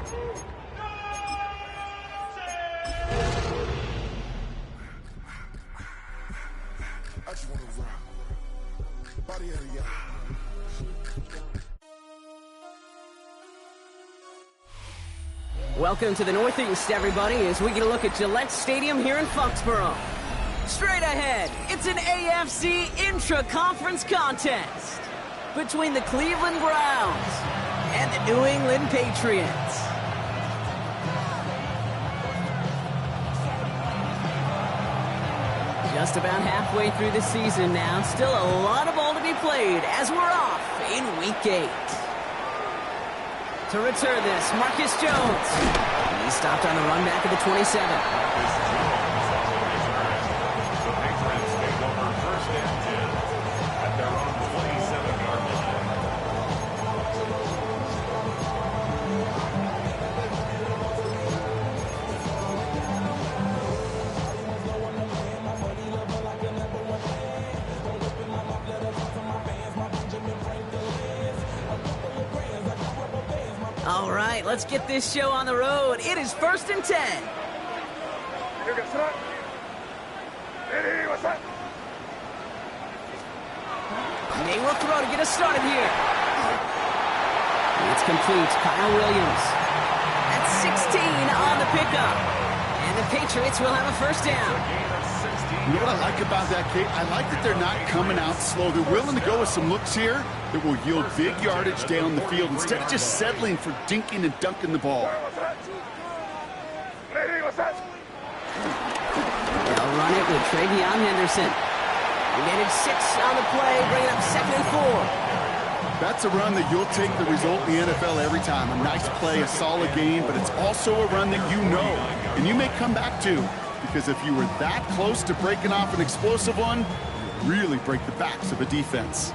I just want to rock. Body of the y'all. Welcome to the Northeast, everybody, as we get a look at Gillette Stadium here in Foxborough. Straight ahead, it's an AFC intra-conference contest between the Cleveland Browns and the New England Patriots. Just about halfway through the season now, still a lot of ball to be played as we're off in Week 8. To return this, Marcus Jones. He stopped on the run back at the 27. All right, let's get this show on the road. It is 1st and 10. They will throw to get us started here. It's complete. Kyle Williams. That's 16 on the pickup. And the Patriots will have a first down. You know what I like about that, Kate? I like that they're not coming out slow. They're willing to go with some looks here that will yield big yardage down the field instead of just settling for dinking and dunking the ball. They'll run it with Travion Henderson. We netted 6 on the play, bringing up 2nd and 4. That's a run that you'll take the result in the NFL every time. A nice play, a solid game, but it's also a run that you know and you may come back to. Because if you were that close to breaking off an explosive one, you really break the backs of a defense.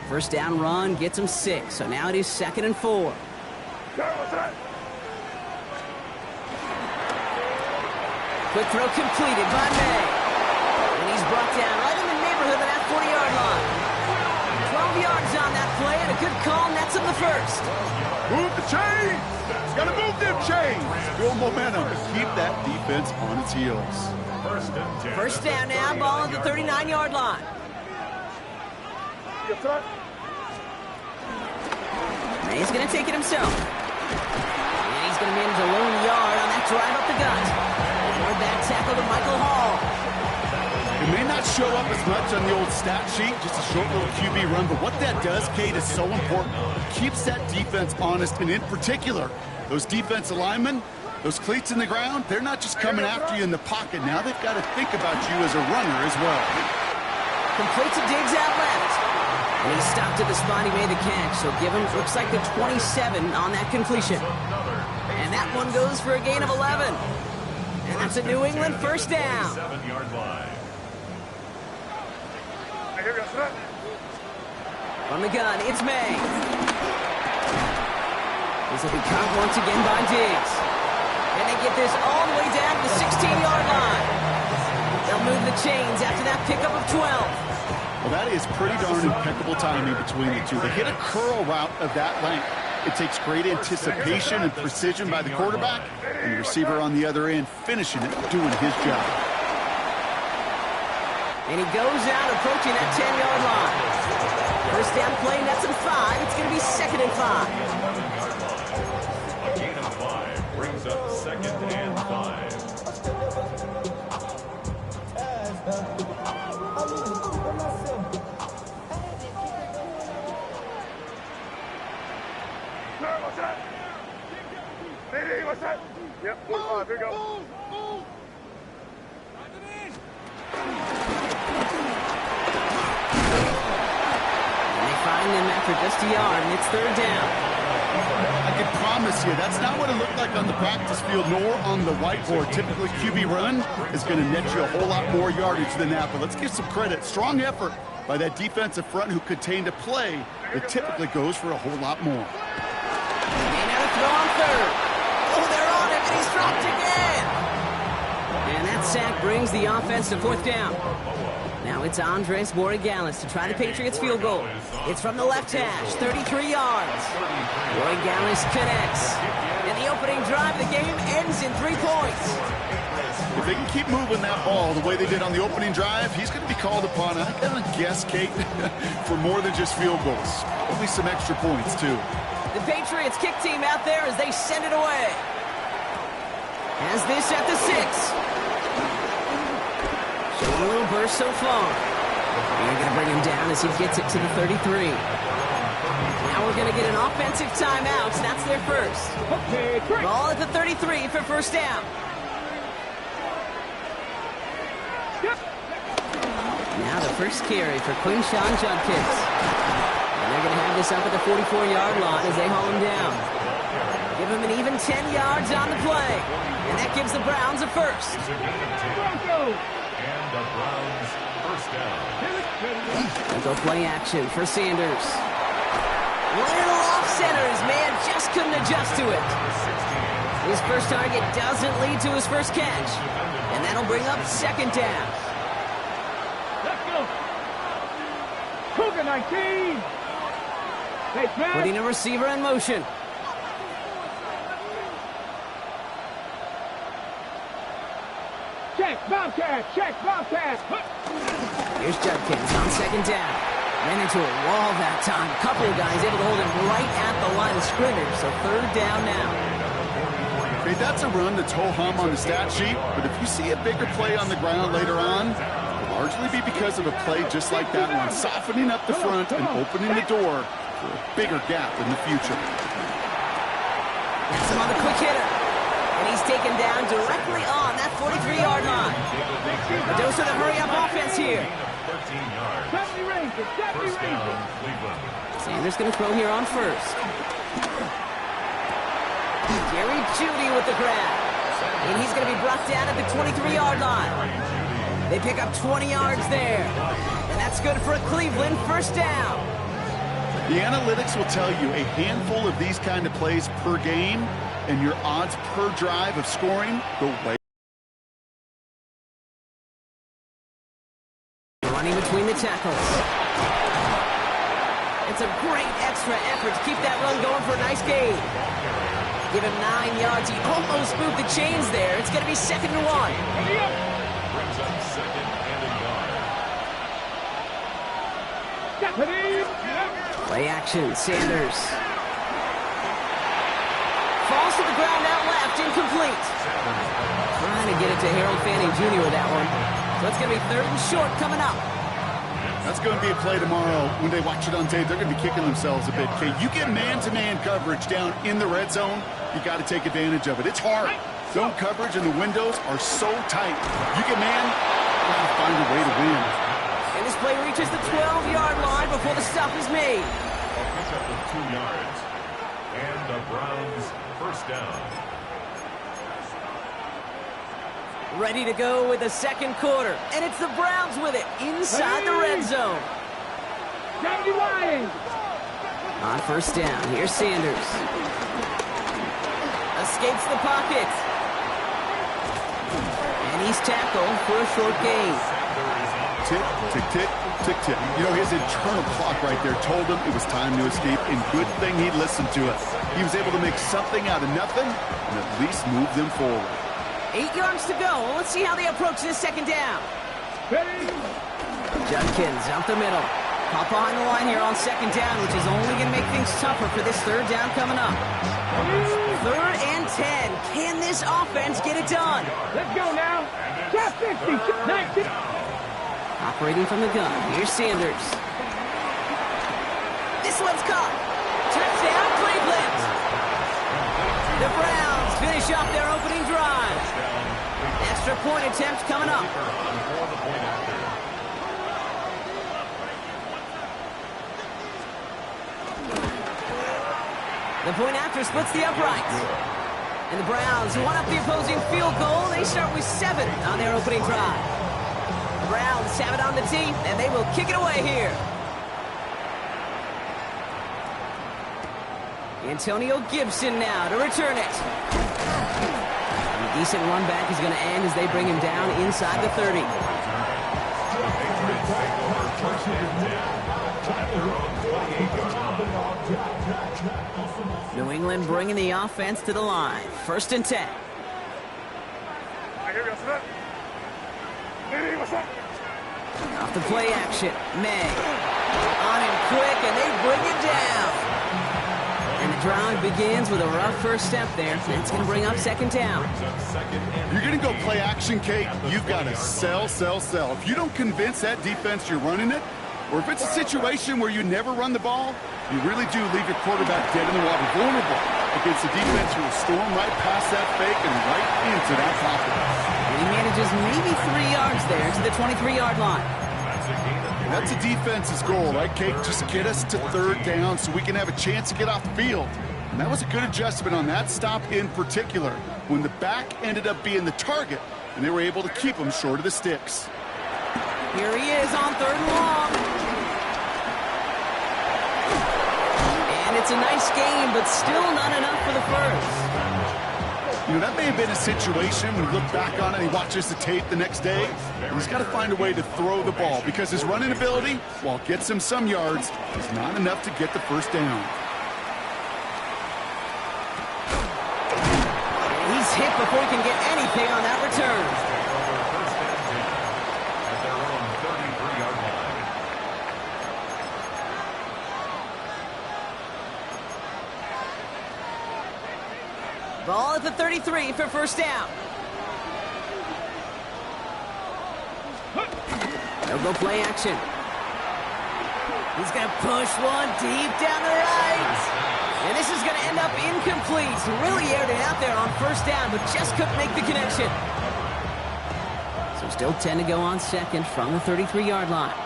First down run gets him 6, so now it is 2nd and 4. Quick throw completed by May. And he's brought down right in the neighborhood of that 40-yard line. 12 yards on that play, and a good call nets him the first. Move the chains! He's got to move them chains! Build momentum to keep that defense on its heels. First down now, ball at the 39-yard line. May's going to take it himself. And he's going to manage a lone yard on that drive up the gut. Toward that tackle to Michael Hall. It may not show up as much on the old stat sheet, just a short little QB run, but what that does, Kate, is so important. It keeps that defense honest, and in particular, those defensive linemen, those cleats in the ground, they're not just coming after you in the pocket. Now they've got to think about you as a runner as well. Complete to Diggs out left. And he stopped at the spot he made the catch, so give him, looks like the 27 on that completion. And that one goes for a gain of 11. And that's a New England first down. From the gun, it's May. This will be caught once again by Diggs. And they get this all the way down to the 16-yard line. They'll move the chains after that pickup of 12. Well, that is pretty darn impeccable timing between the two. They hit a curl route of that length. It takes great anticipation and precision by the quarterback, and the receiver on the other end finishing it, doing his job. And he goes out approaching that 10-yard line. First down play, nets him 5. It's going to be 2nd and 5. A gain of 5 brings up 2nd and 5. Yep, 5, here we go. Find him after just a yard, and it's 3rd down. I can promise you, that's not what it looked like on the practice field, nor on the whiteboard. Typically, QB run is going to net you a whole lot more yardage than that, but let's give some credit. Strong effort by that defensive front who contained a play that typically goes for a whole lot more. And now to throw on 3rd. Oh, they're on him, and he's dropped again. And that sack brings the offense to 4th down. Now it's Andres Borregales to try the Patriots field goal. It's from the left hash, 33 yards. Borregales connects. And the opening drive of the game ends in 3 points. If they can keep moving that ball the way they did on the opening drive, he's going to be called upon, I'm going to guess, Kate, for more than just field goals. Probably some extra points, too. The Patriots kick team out there as they send it away. Has this at the 6. Showing a little burst so far. They're going to bring him down as he gets it to the 33. Now we're going to get an offensive timeout. That's their first. Ball at the 33 for first down. Now the first carry for Quinshon Judkins. And they're going to have this up at the 44-yard line as they haul him down. Give him an even 10 yards on the play. And that gives the Browns a first. And the Browns first down. They'll go play action for Sanders. Little off center. His man just couldn't adjust to it. His first target doesn't lead to his first catch. And that'll bring up second down. Let's go. Cougar 19. Putting a receiver in motion. Check, Bobcat. Check, Bobcat. Here's Judkins on second down. Ran into a wall that time. Couple of guys able to hold him right at the line of scrimmage. So third down now. Okay, that's a run that's ho-hum on the stat sheet, but if you see a bigger play on the ground later on, it'll largely be because of a play just like that one, softening up the front and opening the door for a bigger gap in the future. That's him on the quick hitter. And he's taken down directly on that 43-yard line. A dose of the hurry-up offense here. 13 yards. First down, Cleveland. Sanders going to throw here on first. Jerry Jeudy with the grab. And he's going to be brought down at the 23-yard line. They pick up 20 yards there. And that's good for a Cleveland first down. The analytics will tell you a handful of these kind of plays per game, and your odds per drive of scoring go way. Running between the tackles. It's a great extra effort to keep that run going for a nice gain. Give him 9 yards. He almost moved the chains there. It's going to be 2nd and 1. Brings up second and a yard. Play action. Sanders. Falls to the ground out left. Incomplete. Trying to get it to Harold Fanning Jr. with that one. So it's going to be 3rd and short coming up. That's going to be a play tomorrow. When they watch it on tape, they're going to be kicking themselves a bit. Okay, you get man-to-man coverage down in the red zone, you got to take advantage of it. It's hard. Zone coverage and the windows are so tight. You get man, you got to find a way to win. And this play reaches the 12-yard line before the stop is made. A pickup of 2 yards. And the Browns first down. Ready to go with the second quarter. And it's the Browns with it inside the red zone. On first down, here's Sanders. Escapes the pocket. And he's tackled for a short gain. Tick, tick, tick, tick, tick. You know, his internal clock right there told him it was time to escape, and good thing he listened to it. He was able to make something out of nothing and at least move them forward. 8 yards to go. Let's see how they approach this second down. Judkins up the middle. Caught behind the line here on second down, which is only going to make things tougher for this third down coming up. 3rd and 10. Can this offense get it done? Let's go now. Top 50. 19. Operating from the gun. Here's Sanders. This one's caught. Touchdown, Cleveland. The Browns finish off their opening drive. Extra point attempt coming up. The point after splits the uprights. And the Browns, who won up the opposing field goal, they start with 7 on their opening drive. The Browns have it on the tee, and they will kick it away here. Antonio Gibson now to return it. A decent run back is going to end as they bring him down inside the 30. New England bringing the offense to the line. 1st and 10. Right here, what's up? Hey, what's up? Off the play action. May. On him quick, and they bring it down. And the drive begins with a rough first step there. That's going to bring up 2nd down. You're going to go play action, Kate. You've got to sell. If you don't convince that defense you're running it, or if it's a situation where you never run the ball, you really do leave your quarterback dead in the water, vulnerable against a defense who will storm right past that fake and right into that pocket. And he manages maybe 3 yards there to the 23-yard line. That's a defense's goal, right, Kate? Just get us to 3rd down so we can have a chance to get off the field. And that was a good adjustment on that stop in particular, when the back ended up being the target, and they were able to keep him short of the sticks. Here he is on 3rd and long. And it's a nice game, but still not enough for the first. You know, that may have been a situation when you look back on it and he watches the tape the next day. He's got to find a way to throw the ball because his running ability, while it gets him some yards, is not enough to get the 1st down. He's hit before he can get anything on that return. Ball at the 33 for 1st down. They'll go play action. He's going to push one deep down the right. And this is going to end up incomplete. Really aired it out there on 1st down, but just couldn't make the connection. So still 10 to go on 2nd from the 33-yard line.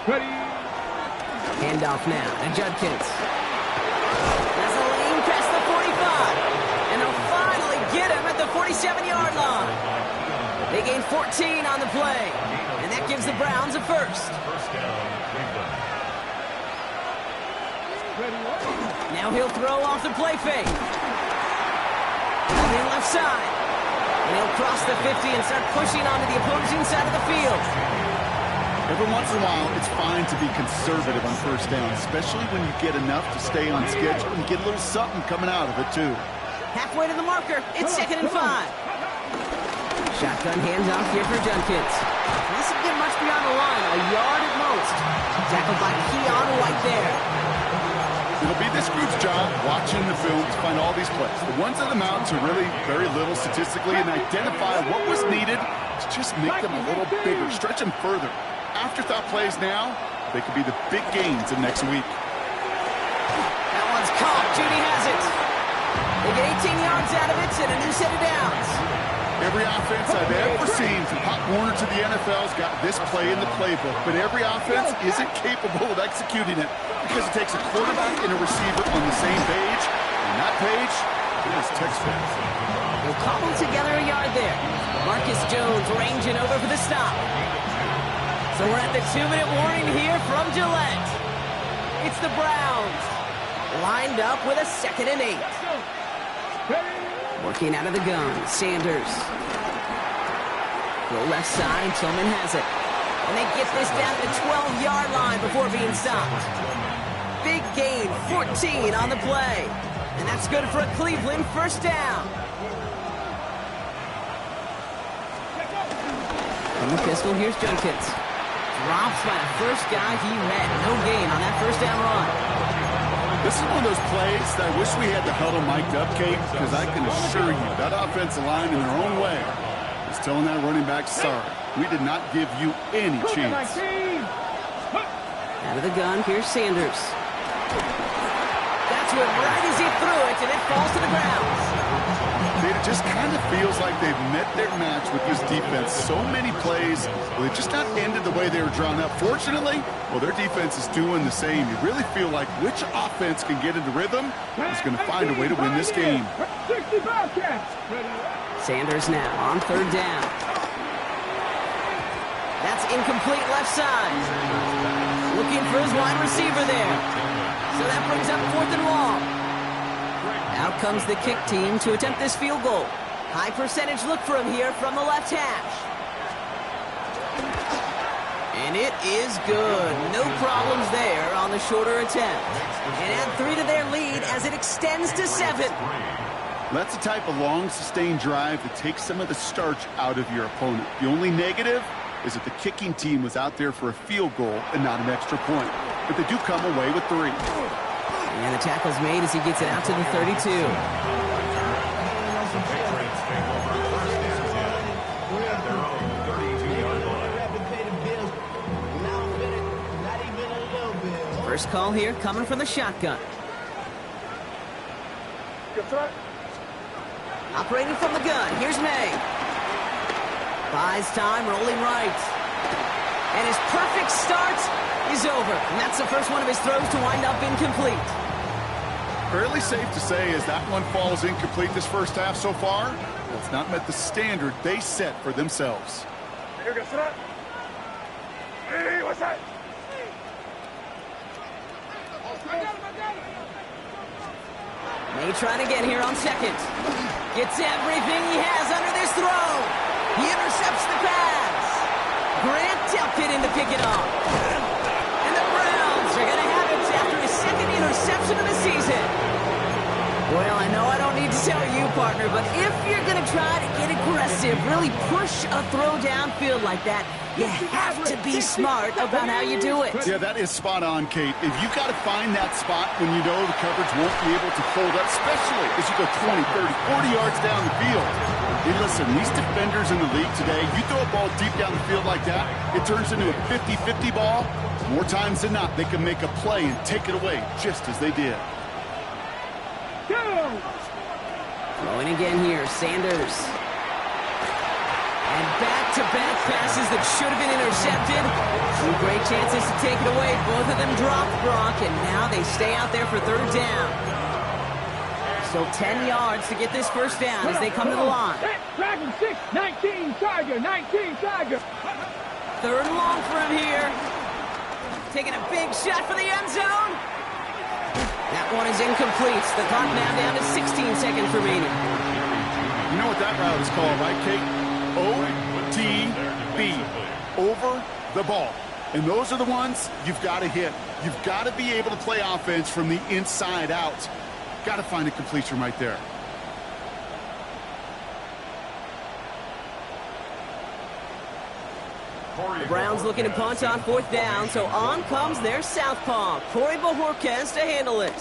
Ready. Handoff now to Judkins. That's a lane past the 45. And they'll finally get him at the 47-yard line. They gain 14 on the play. And that gives the Browns a 1st. Now he'll throw off the play fake. Moving left side. And he'll cross the 50 and start pushing onto the opposing side of the field. Every once in a while, it's fine to be conservative on 1st down, especially when you get enough to stay on schedule and get a little something coming out of it, too. Halfway to the marker. It's 2nd and 5. Shotgun handoff here for Judkins. This doesn't get much beyond the line, a yard at most. Tackled by Keon White there. It'll be this group's job watching the film to find all these plays. The ones that amount to really very little statistically and identify what was needed to just make them a little bigger, stretch them further. Afterthought plays now, they could be the big gains of next week. That one's caught. Judy has it. They get 18 yards out of it and a new set of downs. Every offense I've ever seen from Pop Warner to the NFL's got this play in the playbook, but every offense isn't capable of executing it because it takes a quarterback and a receiver on the same page, and that page is textbook. They'll cobble together a yard there. Marcus Jones ranging over for the stop. So we're at the 2-minute warning here from Gillette. It's the Browns lined up with a 2nd and 8. Working out of the gun, Sanders. Go left side, and Tillman has it. And they get this down to the 12-yard line before being stopped. Big gain, 14 on the play. And that's good for a Cleveland 1st down. From the pistol, here's Judkins. Drops by the first guy he met. No gain on that 1st down run. This is one of those plays that I wish we had the huddle mic'd up, Kate, because I can assure you that offensive line in their own way is telling that running back, sorry, we did not give you any chance. Out of the gun, here's Sanders. That's what right as he threw it, and it falls to the ground. It just kind of feels like they've met their match with this defense. So many plays, well, they just not ended the way they were drawn up. Fortunately, well, their defense is doing the same. You really feel like which offense can get into rhythm is going to find a way to win this game. Sanders now on 3rd down. That's incomplete left side. Looking for his wide receiver there. So that brings up 4th and long. Out comes the kick team to attempt this field goal. High percentage look for him here from the left hash. And it is good. No problems there on the shorter attempt. And add 3 to their lead as it extends to 7. That's the type of long, sustained drive that takes some of the starch out of your opponent. The only negative is that the kicking team was out there for a field goal and not an extra point. But they do come away with 3. And the tackle's made as he gets it out to the 32. The Patriots take over first and 10 at their own 32-yard line. First call here coming from the shotgun. Operating from the gun, here's May. Buys time, rolling right. And his perfect start is over. And that's the first one of his throws to wind up incomplete. Fairly safe to say as that one falls incomplete this first half so far, it's not met the standard they set for themselves. Hey, what's that? May trying again here on second. Gets everything he has under this throw. He intercepts the pass. Grant Delpit in to pick it up. And the Browns are going to have it after his second interception of the season. Well, I know I don't need to tell you, partner, but if you're going to try to get aggressive, really push a throw downfield like that, you have to be smart about how you do it. Yeah, that is spot on, Kate. If you got to find that spot when you know the coverage won't be able to hold up, especially as you go 20, 30, 40 yards down the field. Hey, listen, these defenders in the league today, you throw a ball deep down the field like that, it turns into a 50-50 ball. More times than not, they can make a play and take it away just as they did. Throwing again here, Sanders. And back-to-back passes that should have been intercepted. 2 great chances to take it away. Both of them dropped, Brock, and now they stay out there for 3rd down. Still 10 yards to get this first down as they come to the line. Dragon 6, 19, Tiger, 19, Tiger. 3rd and long for him here. Taking a big shot for the end zone. That one is incomplete. The clock now down to 16 seconds remaining. You know what that route is called, right, Kate? OTB. Over the ball. And those are the ones you've got to hit. You've got to be able to play offense from the inside out. Got to find a completion right there. The Browns looking to punt on 4th down, so on comes their southpaw, Corey Bojorquez, to handle it.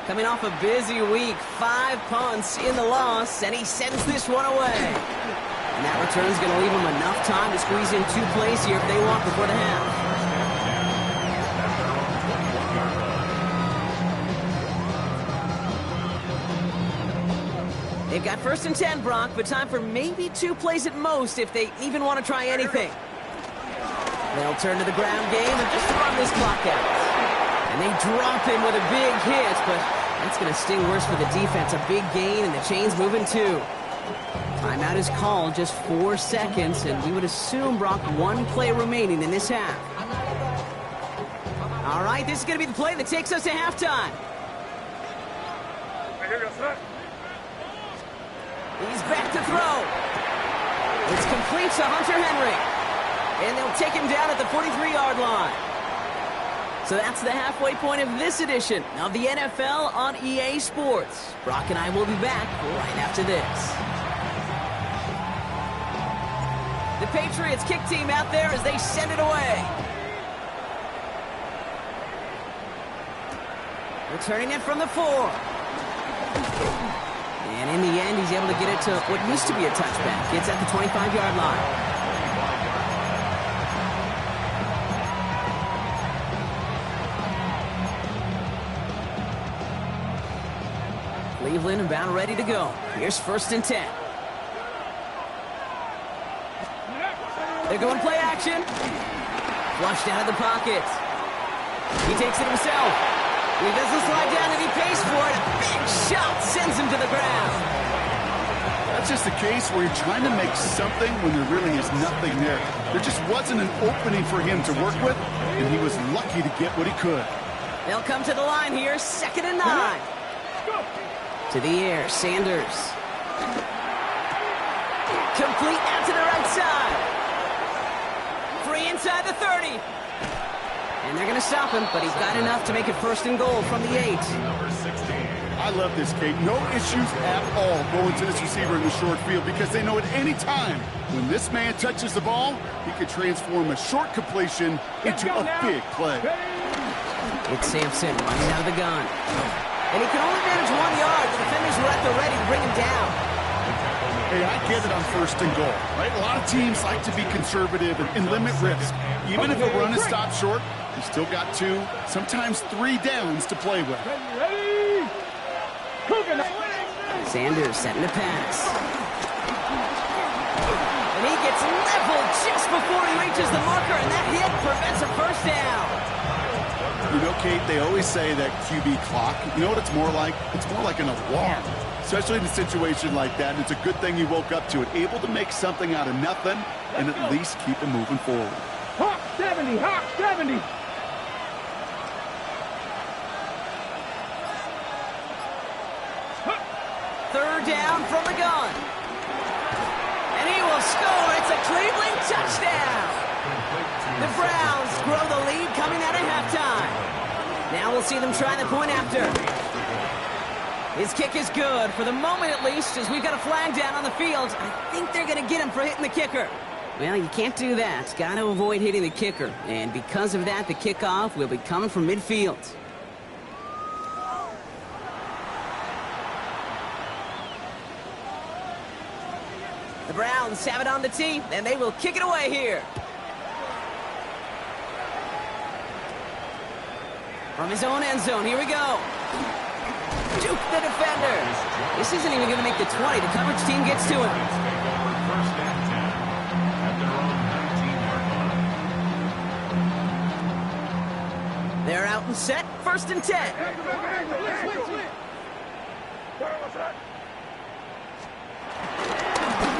Coming off a busy week, 5 punts in the loss, and he sends this one away. And that return's going to leave him enough time to squeeze in 2 plays here if they want before the half. They've got 1st and 10, Brock, but time for maybe 2 plays at most if they even want to try anything. They'll turn to the ground game and just run this clock out. And they drop him with a big hit, but that's going to sting worse for the defense. A big gain, and the chain's moving too. Timeout is called, just 4 seconds, and we would assume, Brock, 1 play remaining in this half. All right, this is going to be the play that takes us to halftime. He's back to throw. It's complete to Hunter Henry. And they'll take him down at the 43-yard line. So that's the halfway point of this edition of the NFL on EA Sports. Brock and I will be back right after this. The Patriots kick team out there as they send it away. Returning it from the 4. And in the end, he's able to get it to what used to be a touchback. It's at the 25-yard line. Cleveland about ready to go. Here's 1st and 10. They're going play action. Flushed out of the pocket. He takes it himself. He doesn't slide down and he pays for it. A big shot sends him to the ground. That's just a case where you're trying to make something when there really is nothing there. There just wasn't an opening for him to work with, and he was lucky to get what he could. They'll come to the line here, 2nd and 9. To the air, Sanders. Complete out to the right side. Already inside the 30. And they're going to stop him, but he's got enough to make it 1st and goal from the 8. Number 16. I love this, Kate. No issues at all going to this receiver in the short field because they know at any time when this man touches the ball, he could transform a short completion into a big play. It's Sampson running out of the gun. And he can only manage 1 yard. The defenders were at the ready to bring him down. Hey, I get it on 1st and goal, right? A lot of teams like to be conservative and limit risk. Even if a run is stopped short, you still got 2, sometimes 3 downs to play with. Sanders setting to pass. And he gets leveled just before he reaches the marker, and that hit prevents a 1st down. You know, Kate, they always say that QB clock, you know what it's more like? It's more like an alarm, especially in a situation like that. And it's a good thing you woke up to it, able to make something out of nothing and at least keep them moving forward. Hawk 70, Hawk 70. Third down from the gun. And he will score. It's a Cleveland touchdown. The Browns grow the lead coming out of halftime. Now we'll see them try the point after. His kick is good, for the moment at least, as we've got a flag down on the field. I think they're going to get him for hitting the kicker. Well, you can't do that. Got to avoid hitting the kicker. And because of that, the kickoff will be coming from midfield. The Browns have it on the tee, and they will kick it away here. From his own end zone, here we go. Juke the defender. This isn't even going to make the 20. The coverage team gets to him. First and 10 at their own 19-yard line. They're out and set. 1st and 10.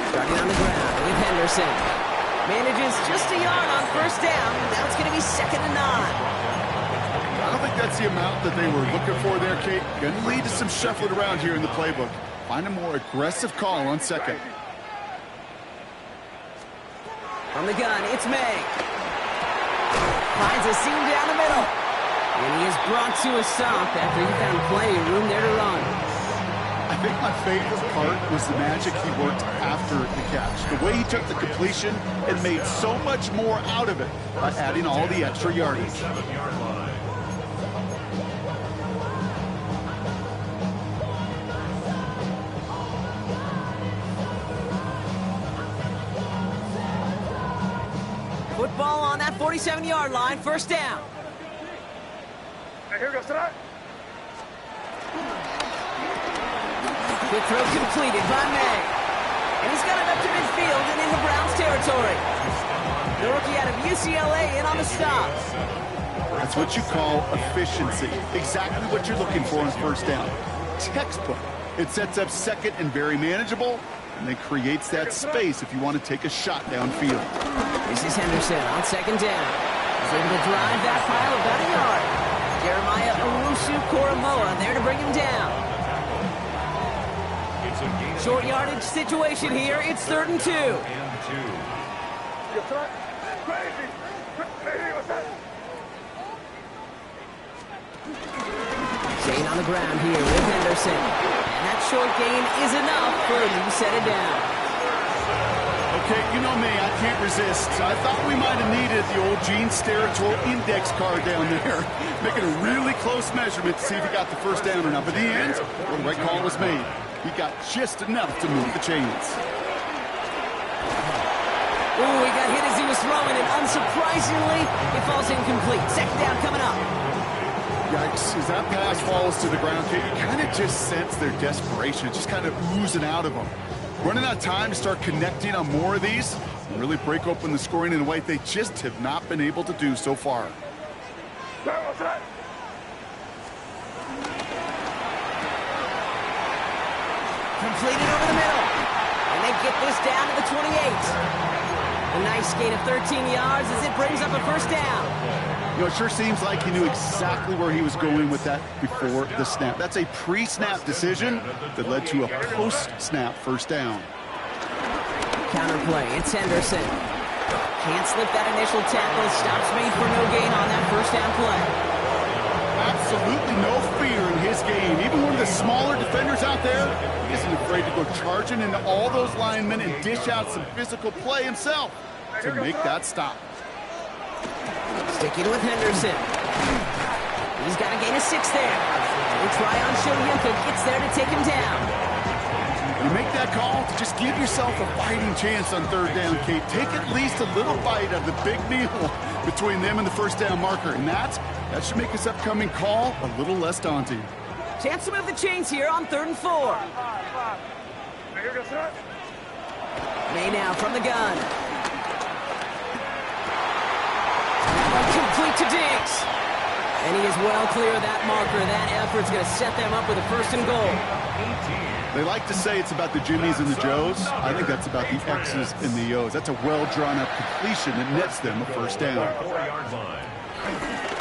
Starting on the ground with Henderson. Manages just a yard on 1st down. Now it's going to be 2nd and 9. I don't think that's the amount that they were looking for there, Kate. Going to lead to some shuffling around here in the playbook. Find a more aggressive call on 2nd. From the gun, it's May. Finds a seam down the middle. And he is brought to a stop after he found plenty of room there to run. I think my favorite part was the magic he worked after the catch. The way he took the completion and made so much more out of it by adding all the extra yardage. 7-yard line. Football on that 47-yard line, 1st down. Here we go, tonight. Quick throw completed by May. And he's got it up to midfield and into Browns territory. The rookie out of UCLA in on the stop. That's what you call efficiency. Exactly what you're looking for on 1st down. Textbook. It sets up 2nd and very manageable, and then creates that space if you want to take a shot downfield. This is Henderson on 2nd down. He's able to drive that pile about a yard. Jeremiah Owusu-Koramoah there to bring him down. Short yardage situation here. It's 3rd and 2. Shane on the ground here with Henderson. And that short gain is enough for him to set it down. Okay, you know me, I can't resist. I thought we might have needed the old Gene Steratore index card down there, making a really close measurement to see if he got the 1st down or not. But in the end, well, the right call was made. He got just enough to move the chains. Ooh, he got hit as he was throwing, and unsurprisingly, it falls incomplete. 2nd down coming up. Yikes, as that pass falls to the ground, you kind of just sense their desperation, just kind of oozing out of them. Running out of time to start connecting on more of these and really break open the scoring in a way they just have not been able to do so far. Completed over the middle. And they get this down to the 28. A nice gain of 13 yards as it brings up a 1st down. You know, it sure seems like he knew exactly where he was going with that before the snap. That's a pre-snap decision that led to a post-snap 1st down. Counterplay, it's Henderson. Can't slip that initial tackle. Stops made for no gain on that first down play. Absolutely no fear in his game. Even one of the smaller defenders out there, he isn't afraid to go charging into all those linemen and dish out some physical play himself to make that stop. Sticking with Henderson. He's got a gain of 6 there. It's Ryan Shoyinka gets there to take him down. You make that call to just give yourself a fighting chance on third down, Kate. Take at least a little bite of the big meal between them and the first down marker. And that should make this upcoming call a little less daunting. Chance to move the chains here on 3rd and 4. May now from the gun. Complete to Diggs. And he is well clear of that marker. That effort's going to set them up with a 1st and goal. They like to say it's about the Jimmies and the Joes. I think that's about the X's and the O's. That's a well-drawn-up completion that nets them a 1st down.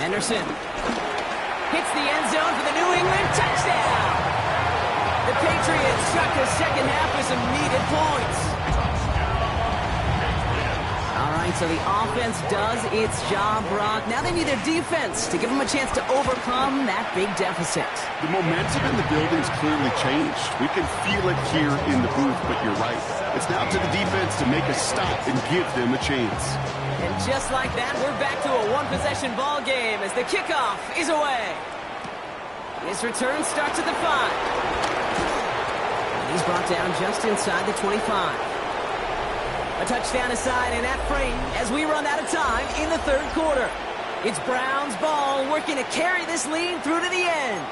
Henderson hits the end zone for the New England touchdown. The Patriots struck the second half with some needed points. All right, so the offense does its job, Brock. Now they need their defense to give them a chance to overcome that big deficit. The momentum in the building's clearly changed. We can feel it here in the booth, but you're right. It's now to the defense to make a stop and give them a chance. And just like that, we're back to a one-possession ball game as the kickoff is away. His return starts at the 5. And he's brought down just inside the 25. A touchdown aside in that frame as we run out of time in the 3rd quarter. It's Browns ball working to carry this lead through to the end.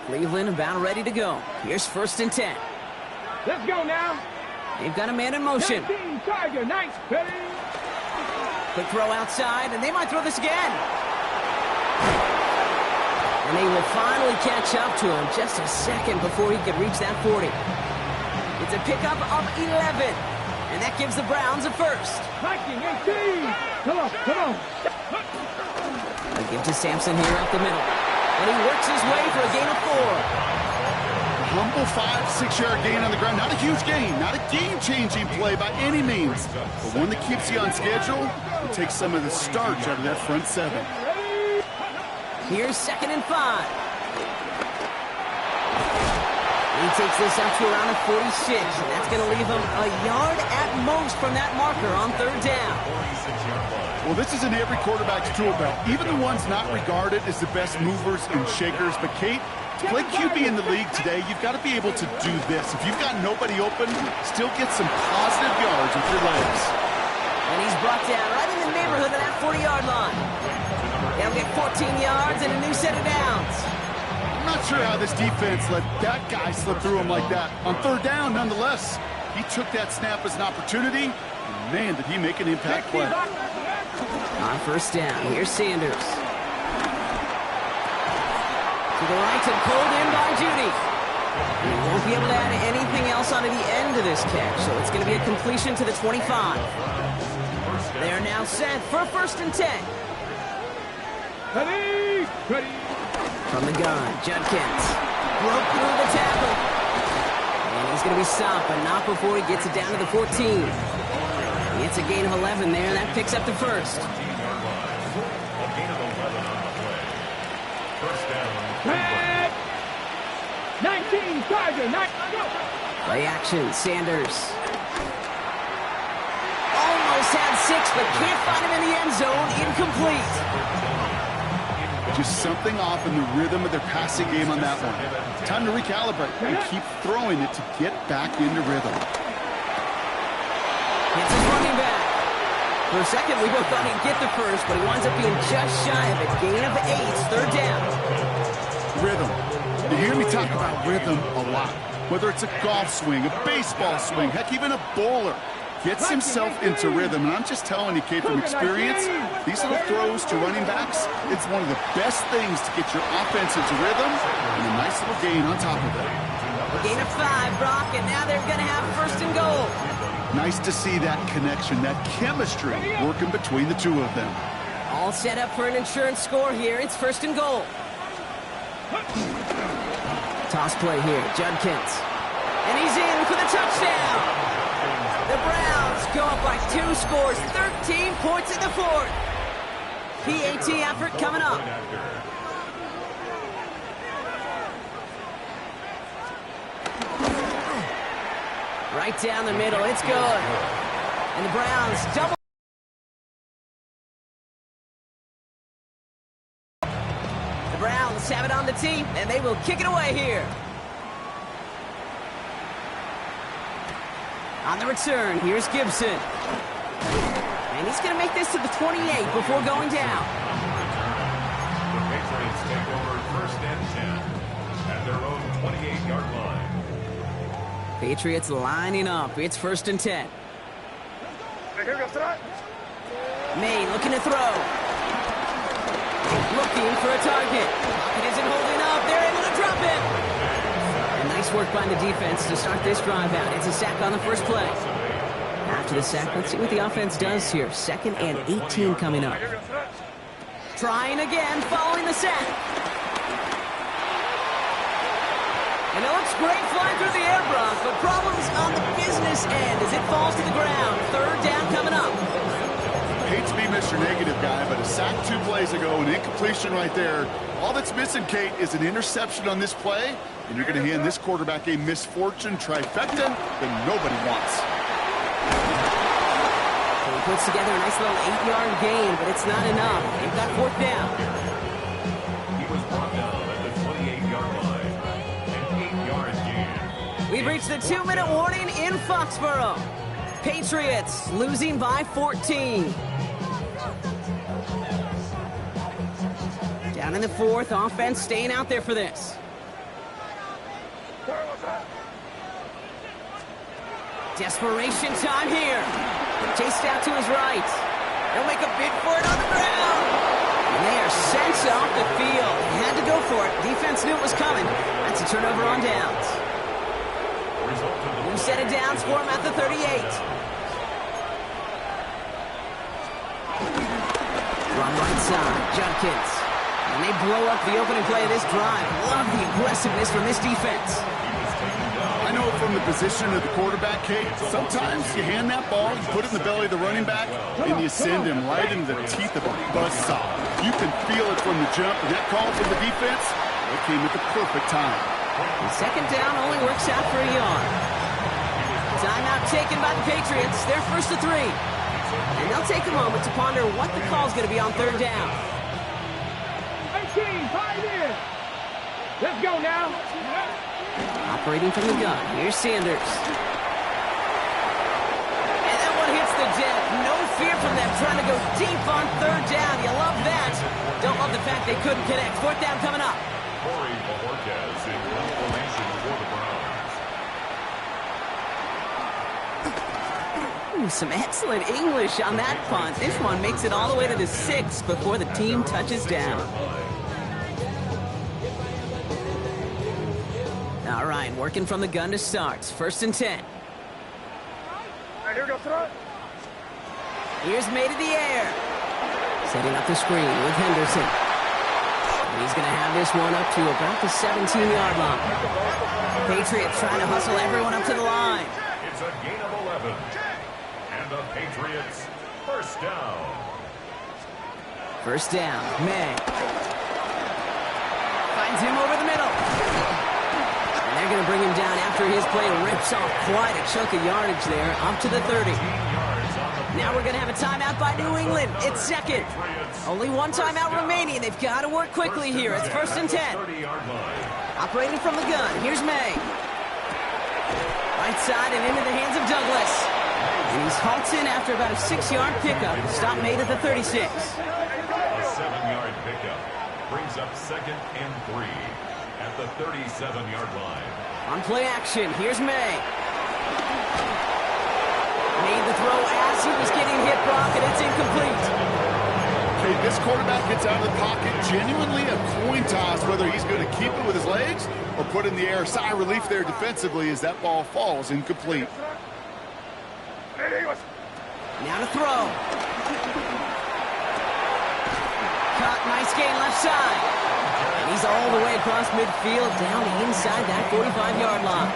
Cleveland about ready to go. Here's 1st and 10. Let's go now. They've got a man in motion. 19 Tiger, nice, ready. Quick throw outside, and they might throw this again. And they will finally catch up to him just a second before he could reach that 40. It's a pickup of 11, and that gives the Browns a 1st. Viking 18. Come on, come on. They give to Sampson here up the middle. And he works his way for a gain of 4. Humble 5-6-yard gain on the ground. Not a huge gain, not a game-changing play by any means, but one that keeps you on schedule and takes some of the starch out of that front 7. Here's 2nd and 5. He takes this up to around the 46, and that's going to leave him a yard at most from that marker on 3rd down. Well, this is in every quarterback's tool belt, even the ones not regarded as the best movers and shakers. But, Kate, to play QB in the league today, you've got to be able to do this. If you've got nobody open, still get some positive yards with your legs. And he's brought down right in the neighborhood of that 40-yard line. They'll get 14 yards and a new set of downs. I'm not sure how this defense let that guy slip through him like that. On 3rd down, nonetheless, he took that snap as an opportunity. And man, did he make an impact play. On 1st down, here's Sanders. To the right and pulled in by Judy. And he won't be able to add anything else onto the end of this catch, so it's going to be a completion to the 25. They are now set for a 1st and 10. Ready, ready. From the gun, Judkins broke through the tackle. And he's going to be stopped, but not before he gets it down to the 14. It's a gain of 11 there, and that picks up the 1st. Red. 19 Tiger, 9, go. Play action, Sanders. Almost had 6, but can't find him in the end zone. Incomplete. Just something off in the rhythm of their passing game on that one. Time to recalibrate and keep throwing it to get back into rhythm. It's his running back. For a second, we both thought he'd get the 1st, but he winds up being just shy of a gain of 8. 3rd down. Rhythm. You hear me talk about rhythm a lot. Whether it's a golf swing, a baseball swing, heck, even a bowler gets himself into rhythm. And I'm just telling you, Kate, from experience, these little throws to running backs, it's one of the best things to get your offense into rhythm and a nice little gain on top of it. A gain of 5, Brock, and now they're going to have 1st and goal. Nice to see that connection, that chemistry working between the two of them. All set up for an insurance score here. It's first and goal. Toss play here, Judkins. And he's in for the touchdown. The Browns go up by 2 scores, 13 points in the fourth. PAT effort coming up. Right down the middle, it's good. And the Browns double. The Browns have it on the tee, and they will kick it away here. On the return, here's Gibson. And he's going to make this to the 28 before going down. The Patriots take over first and 10 at their own 28-yard line. Patriots lining up. It's first and 10. May looking to throw. Looking for a target. It isn't holding up. They're able to drop it. And nice work by the defense to start this drive out. It's a sack on the first play. After the sack, let's see what the offense does here. 2nd and 18 coming up. Trying again, following the sack. And it looks great flying through the air, Brock, but problems on the business end as it falls to the ground. 3rd down coming up. Hate to be Mr. Negative guy, but a sack 2 plays ago, an incompletion right there. All that's missing, Kate, is an interception on this play, and you're going to hand this quarterback a misfortune trifecta that nobody wants. So he puts together a nice little 8-yard gain, but it's not enough. They've got 4th down. He was brought down at the 28-yard line. An 8-yard gain. We've reached the 2-minute warning in Foxborough. Patriots losing by 14. Down in the 4th, offense staying out there for this. Desperation time here. Chased out to his right. They'll make a bid for it on the ground. And they are sent off the field. Had to go for it. Defense knew it was coming. That's a turnover on downs. New set of downs for him at the 38. Run right side, Judkins. And they blow up the opening play of this drive. Love the aggressiveness from this defense. I know from the position of the quarterback, Kate, sometimes you hand that ball, you put it in the belly of the running back, and you send him right into the teeth of a buzzsaw. You can feel it from the jump, and that call from the defense, it came at the perfect time. And 2nd down only works out for a yard. Timeout taken by the Patriots. They're first to 3. And they'll take a moment to ponder what the call's going to be on 3rd down. 18, 5 in. Let's go now. Operating from the gun, here's Sanders. And that one hits the deck. No fear from them trying to go deep on 3rd down. You love that. Don't love the fact they couldn't connect. 4th down coming up. Corey Bojorquez in formation for the Browns. Ooh, some excellent English on that punt. This one makes it all the way to the 6 before the team touches down. All right, working from the gun to start. 1st and 10. Here's May to the air. Setting up the screen with Henderson. And he's going to have this one up to about the 17-yard line. Patriots trying to hustle everyone up to the line. It's a gain of 11. And the Patriots, 1st down. 1st down, May. Finds him over the middle. They're going to bring him down after his play rips off quite a chunk of yardage there, up to the 30. Now we're going to have a timeout by New England. It's 2nd. Only 1 timeout remaining. They've got to work quickly here. It's 1st and 10. Operating from the gun, here's May. Right side and into the hands of Douglas. And he's halted after about a 6-yard pickup. Stop made at the 36. A 7-yard pickup brings up 2nd and 3. At the 37-yard line. On play action, here's May. Made the throw as he was getting hit, Brock, and it's incomplete. Okay, this quarterback gets out of the pocket, genuinely a coin toss whether he's going to keep it with his legs or put it in the air. Sigh of relief there defensively as that ball falls incomplete. Now to throw. side. And he's all the way across midfield, down inside that 45-yard line.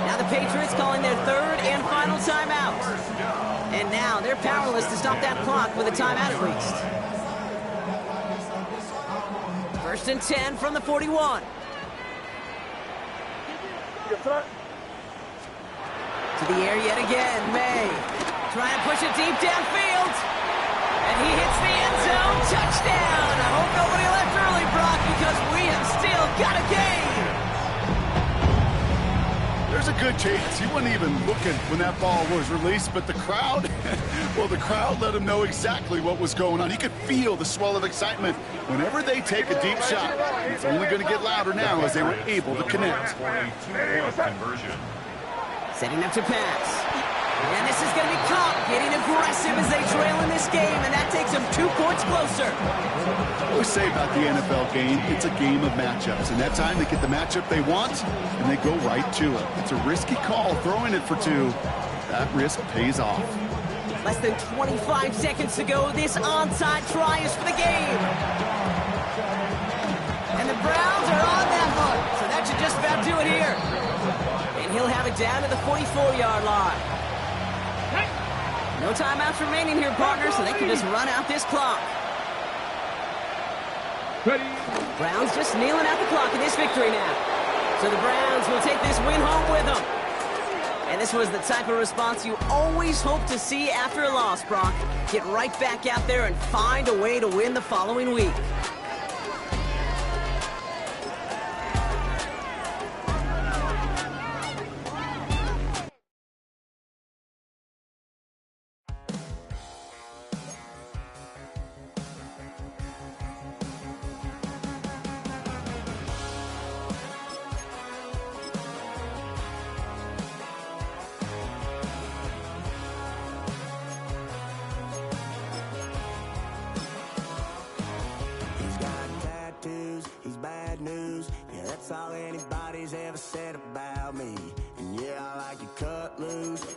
Now the Patriots calling their third and final timeout. And now they're powerless to stop that clock with a timeout at least. First and 10 from the 41. To the air yet again, May. Trying to push it deep downfield. And he hits the end zone. Touchdown. I hope nobody left early, Brock, because we have still got a game. There's a good chance he wasn't even looking when that ball was released, but the crowd, well, the crowd let him know exactly what was going on. He could feel the swell of excitement whenever they take a deep shot. It's only going to get louder now as they were able to connect. Conversion. Setting up to pass. And this is going to be caught, getting aggressive as they trail in this game, and that takes them 2 points closer. I always say about the NFL game, it's a game of matchups, and that time they get the matchup they want, and they go right to it. It's a risky call, throwing it for 2. That risk pays off. Less than 25 seconds to go. This onside try is for the game. And the Browns are on that mark, so that should just about do it here. And he'll have it down to the 44-yard line. No timeouts remaining here, partner, so they can just run out this clock. Ready. Browns just kneeling out the clock in this victory now. So the Browns will take this win home with them. And this was the type of response you always hope to see after a loss, Brock. Get right back out there and find a way to win the following week. That's all anybody's ever said about me. And yeah, I like you cut loose,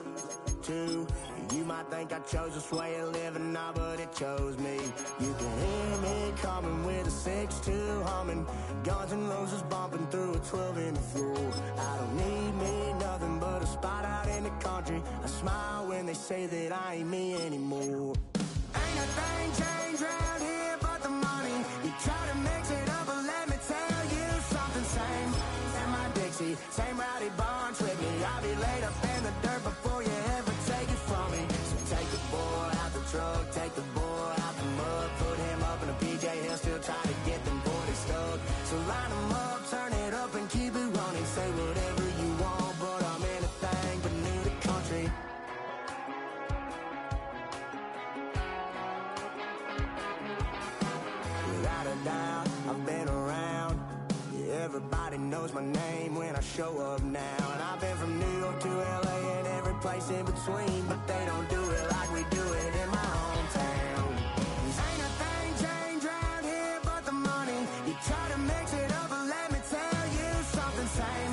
too. You might think I chose this way of living now, but it chose me. You can hear me coming with a 6-2 humming. Guns N' Roses bumping through a 12 in the floor. I don't need me nothing but a spot out in the country. I smile when they say that I ain't me anymore. Ain't a thing changed around here but the money. You try to mix it up, but let me tell you something. Same in my Dixie, same rowdy bunch with me. I'll be laid up in the dirt before you ever take it from me. So take the boy out the truck, take the boy out the mud, put him up in a PJ, he'll still try to get them 40 stuck. So line him up, turn it up and keep it running. Say whatever you want, but I'm anything but new to country. Without a doubt, I've been around. Yeah, everybody knows my name when I show up now. And I've been from New York to LA and every place in between, but they don't do it like we do it in my hometown. Ain't a thing changed around here but the money. You try to mix it up, but let me tell you something. Same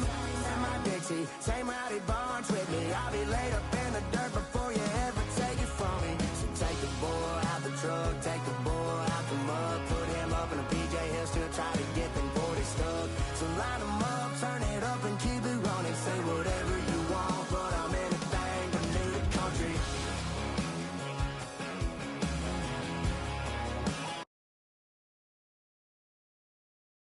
in my Dixie, same rowdy bunch with me. I'll be laid up in the dirt before you ever take it from me. So take the boy out the truck, take